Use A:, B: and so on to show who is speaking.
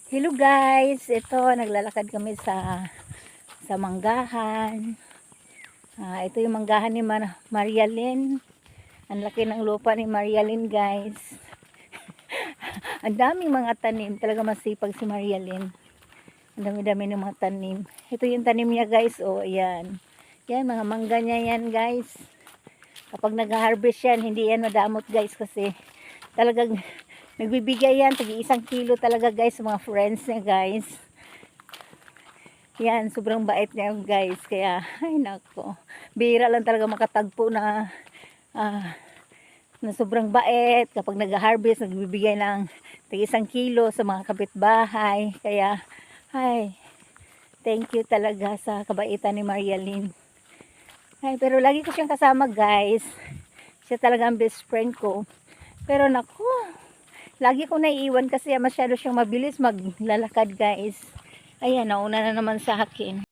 A: Hello guys, ito naglalakad kami sa manggahan. Ito yung manggahan ni Marialyn. Ang laki ng lupa ni Marialyn guys. Ang daming mga tanim, talaga masipag si Marialyn. Ang dami-dami ng mga tanim. Ito yung tanim niya guys, oh ayan. Yan, mga mangga niya yan guys. Kapag nag-harvest yan, hindi yan madamot guys kasi talagang nagbibigay yan, tagi 1 kilo talaga guys sa mga friends niya guys. Yan, sobrang bait niya guys. Kaya, ay nako. Bihira lang talaga makatagpo na sobrang bait. Kapag nag-harvest, nagbibigay ng tagi 1 kilo sa mga kapitbahay. Kaya, ay, thank you talaga sa kabaitan ni Marialyn. Ay, pero lagi ko siyang kasama guys. Siya talaga ang best friend ko. Pero nako, lagi ko naiiwan kasi masyado siyang mabilis maglalakad guys. Ayan, nauna na naman sa akin.